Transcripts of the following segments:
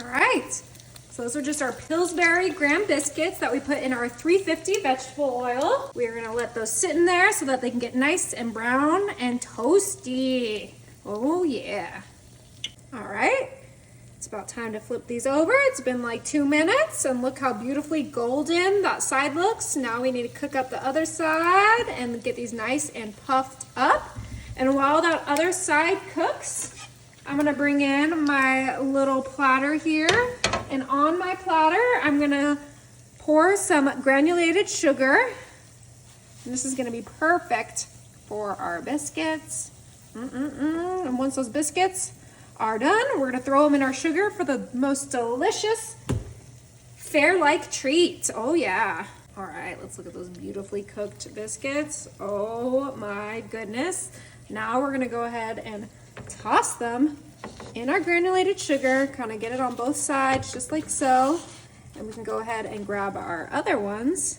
All right, so those are just our Pillsbury graham biscuits that we put in our 350 vegetable oil. We're gonna let those sit in there so that they can get nice and brown and toasty. Oh yeah. All right, it's about time to flip these over. It's been like 2 minutes and look how beautifully golden that side looks. Now we need to cook up the other side and get these nice and puffed up. And while that other side cooks, I'm gonna bring in my little platter here. And on my platter, I'm gonna pour some granulated sugar. And this is gonna be perfect for our biscuits. And once those biscuits are done, we're gonna throw them in our sugar for the most delicious fair-like treat. Oh yeah. All right, let's look at those beautifully cooked biscuits. Oh my goodness. Now we're gonna go ahead and toss them in our granulated sugar, kind of get it on both sides, just like so. And we can go ahead and grab our other ones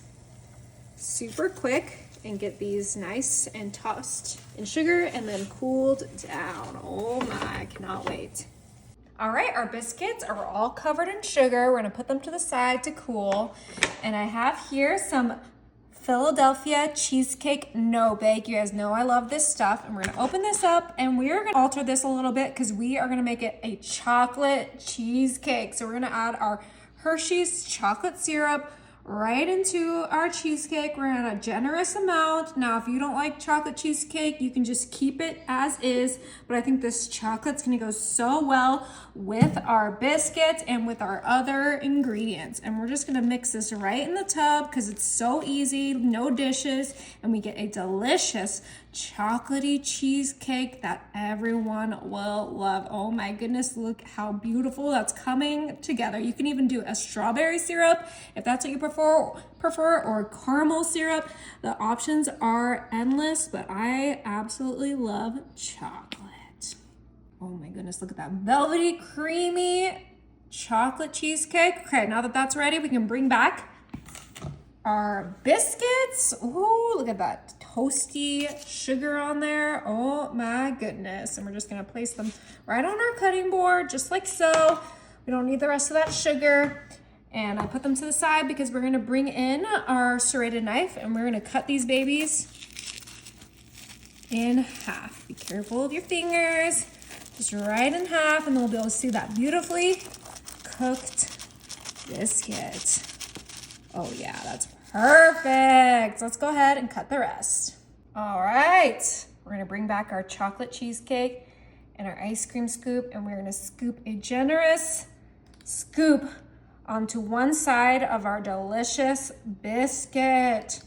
super quick and get these nice and tossed in sugar and then cooled down. Oh my, I cannot wait. All right, our biscuits are all covered in sugar. We're gonna put them to the side to cool. And I have here some Philadelphia cheesecake no bake. You guys know I love this stuff. And we're gonna open this up and we are gonna alter this a little bit because we are gonna make it a chocolate cheesecake. So we're gonna add our Hershey's chocolate syrup right into our cheesecake. We're gonna add a generous amount. Now, if you don't like chocolate cheesecake, you can just keep it as is, but I think this chocolate's gonna go so well with our biscuits and with our other ingredients. And we're just gonna mix this right in the tub because it's so easy, no dishes, and we get a delicious chocolatey cheesecake that everyone will love. Oh my goodness, look how beautiful that's coming together. You can even do a strawberry syrup if that's what you prefer, or caramel syrup. The options are endless, but I absolutely love chocolate. Oh my goodness, look at that velvety, creamy chocolate cheesecake. Okay, now that that's ready, we can bring back our biscuits. Ooh, look at that toasty sugar on there. Oh my goodness. And we're just gonna place them right on our cutting board, just like so. We don't need the rest of that sugar. And I put them to the side because we're gonna bring in our serrated knife and we're gonna cut these babies in half. Be careful of your fingers, just right in half, and then we'll be able to see that beautifully cooked biscuit. Oh yeah, that's perfect. Let's go ahead and cut the rest. All right, we're gonna bring back our chocolate cheesecake and our ice cream scoop, and we're gonna scoop a generous scoop onto one side of our delicious biscuit.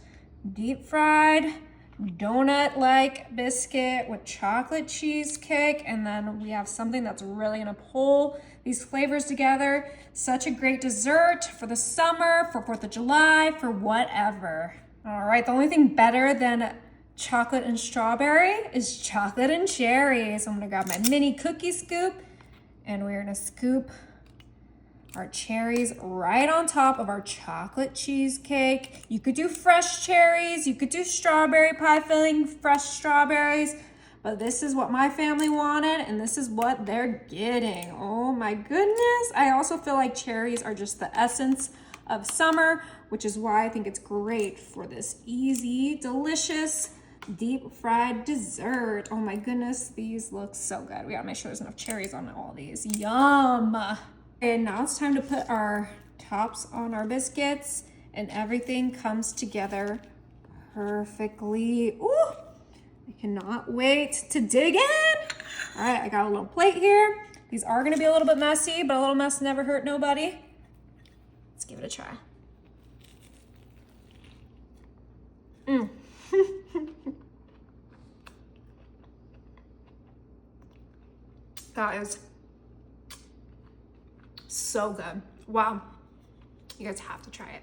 Deep fried, donut-like biscuit with chocolate cheesecake, and then we have something that's really gonna pull these flavors together. Such a great dessert for the summer, for 4th of July, for whatever. All right, the only thing better than chocolate and strawberry is chocolate and cherry. So I'm gonna grab my mini cookie scoop and we're gonna scoop our cherries right on top of our chocolate cheesecake. You could do fresh cherries, you could do strawberry pie filling, fresh strawberries, but this is what my family wanted and this is what they're getting. Oh my goodness. I also feel like cherries are just the essence of summer, which is why I think it's great for this easy, delicious, deep fried dessert. Oh my goodness, these look so good. We gotta make sure there's enough cherries on all these. Yum. And now it's time to put our tops on our biscuits and everything comes together perfectly. Ooh, I cannot wait to dig in. All right, I got a little plate here. These are gonna be a little bit messy, but a little mess never hurt nobody. Let's give it a try. That is so good. Wow. You guys have to try it.